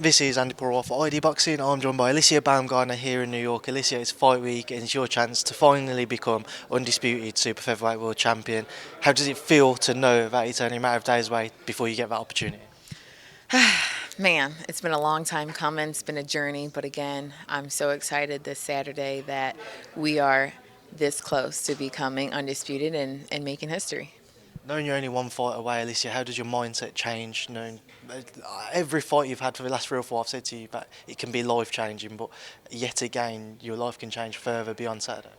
This is Andy Purewal for ID Boxing. I'm joined by Alycia Baumgardner here in New York. Alycia, it's fight week and it's your chance to finally become undisputed super featherweight world champion. How does it feel to know that it's only a matter of days away before you get that opportunity? Man, it's been a long time coming. It's been a journey, but again, I'm so excited this Saturday that we are this close to becoming undisputed and making history. Knowing you're only one fight away, Alycia, how does your mindset change? Knowing every fight you've had for the last 3 or 4, I've said to you that it can be life changing, but yet again, your life can change further beyond Saturday.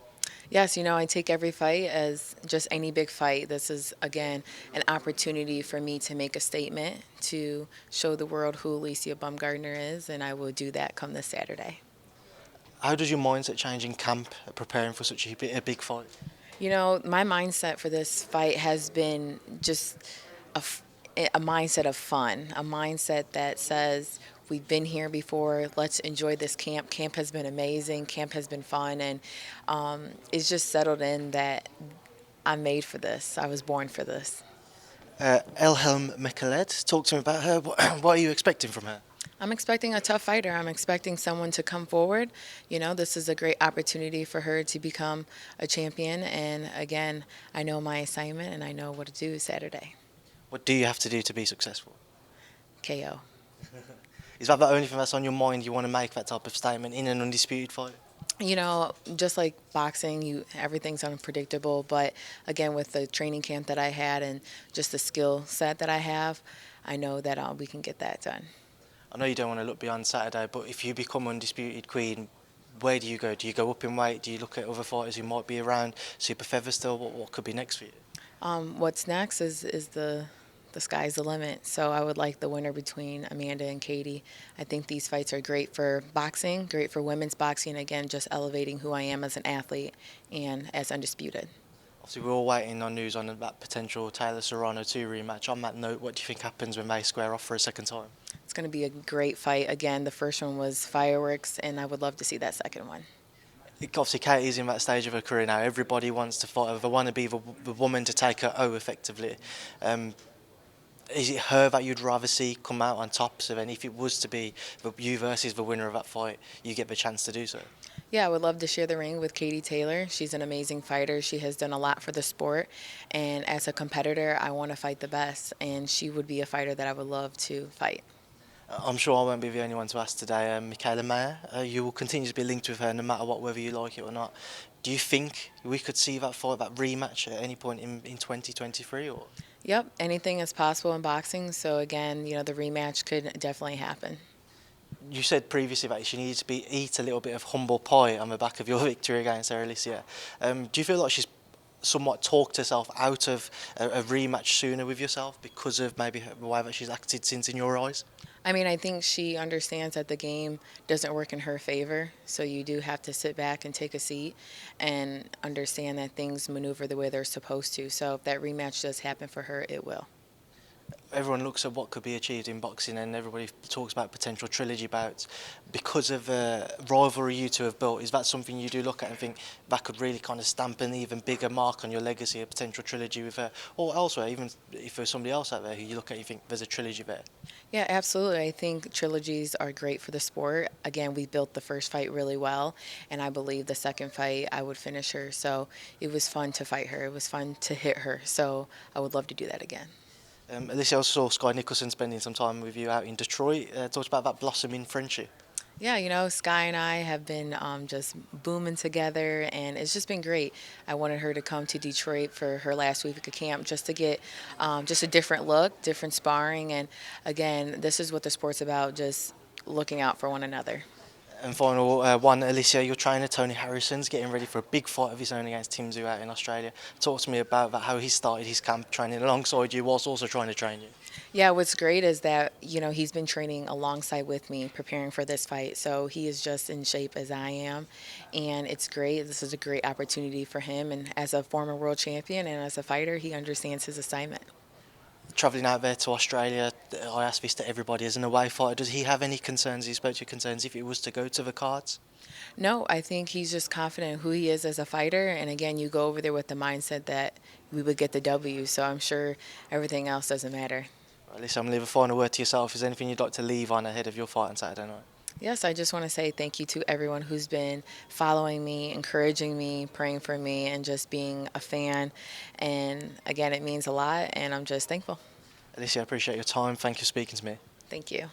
Yes, I take every fight as just any big fight. This is, again, an opportunity for me to make a statement, to show the world who Alycia Baumgardner is, and I will do that come this Saturday. How does your mindset change in camp preparing for such a big fight? My mindset for this fight has been just a mindset of fun, a mindset that says we've been here before. Let's enjoy this camp. Camp has been amazing. Camp has been fun, and it's just settled in that I'm made for this. I was born for this. Elhem Mekhaled, talk to me about her. What are you expecting from her? I'm expecting a tough fighter. I'm expecting someone to come forward. This is a great opportunity for her to become a champion. And again, I know my assignment and I know what to do Saturday. What do you have to do to be successful? KO. Is that the only thing that's on your mind? You want to make that type of statement in an undisputed fight? Just like boxing, everything's unpredictable. But again, with the training camp that I had and just the skill set that I have, I know that we can get that done. I know you don't want to look beyond Saturday, but if you become undisputed queen, where do you go? Do you go up in weight? Do you look at other fighters who might be around super feather still? What could be next for you? What's next is the sky's the limit. So I would like the winner between Amanda and Katie. I think these fights are great for boxing, great for women's boxing. Again, just elevating who I am as an athlete and as undisputed. Obviously, we're all waiting on news on that potential Taylor-Serrano 2 rematch. On that note, what do you think happens when they square off for a second time? It's going to be a great fight. Again, the first one was fireworks, and I would love to see that second one. Obviously, Katie's in that stage of her career now. Everybody wants to fight her. They want to be the woman to take her O effectively. Um, is it her that you'd rather see come out on top? So then if it was to be you versus the winner of that fight, you get the chance to do so. Yeah, I would love to share the ring with Katie Taylor. She's an amazing fighter. She has done a lot for the sport. And as a competitor, I want to fight the best. And she would be a fighter that I would love to fight. I'm sure I won't be the only one to ask today. Mikaela Mayer, you will continue to be linked with her no matter what, whether you like it or not. Do you think we could see that fight, that rematch at any point in 2023? Or? Yep, anything is possible in boxing. So again, the rematch could definitely happen. You said previously that she needed to eat a little bit of humble pie on the back of your victory against her, Alycia. Do you feel like she's somewhat talked herself out of a rematch sooner with yourself because of maybe the way that she's acted since in your eyes? I mean, I think she understands that the game doesn't work in her favor. So you do have to sit back and take a seat and understand that things maneuver the way they're supposed to. So if that rematch does happen for her, it will. Everyone looks at what could be achieved in boxing and everybody talks about potential trilogy bouts. Because of the rivalry you two have built, is that something you do look at and think that could really kind of stamp an even bigger mark on your legacy, a potential trilogy with her? Or elsewhere, even if there's somebody else out there who you look at and you think there's a trilogy there? Yeah, absolutely. I think trilogies are great for the sport. Again, we built the first fight really well, and I believe the second fight I would finish her. So it was fun to fight her. It was fun to hit her. So I would love to do that again. Alycia, I also saw Skye Nicolson spending some time with you out in Detroit. Talked about that blossoming friendship. Yeah, Skye and I have been just booming together, and it's just been great. I wanted her to come to Detroit for her last week of camp just to get just a different look, different sparring, and again, this is what the sport's about, just looking out for one another. And final one, Alycia, your trainer Tszyu-Harrison's getting ready for a big fight of his own against Tszyu out in Australia. Talk to me about that, how he started his camp training alongside you whilst also trying to train you. Yeah, what's great is that, he's been training alongside with me, preparing for this fight. So he is just in shape as I am. And it's great. This is a great opportunity for him. And as a former world champion and as a fighter, he understands his assignment. Travelling out there to Australia, I ask this to everybody, as an away fighter, does he have any concerns? He spoke to your concerns if it was to go to the cards? No, I think he's just confident in who he is as a fighter. And again, you go over there with the mindset that we would get the W. So I'm sure everything else doesn't matter. Alycia, I'm going to leave a final word to yourself. Is there anything you'd like to leave on ahead of your fight on Saturday night? Yes, I just want to say thank you to everyone who's been following me, encouraging me, praying for me, and just being a fan. And again, it means a lot, and I'm just thankful. Alycia, I appreciate your time. Thank you for speaking to me. Thank you.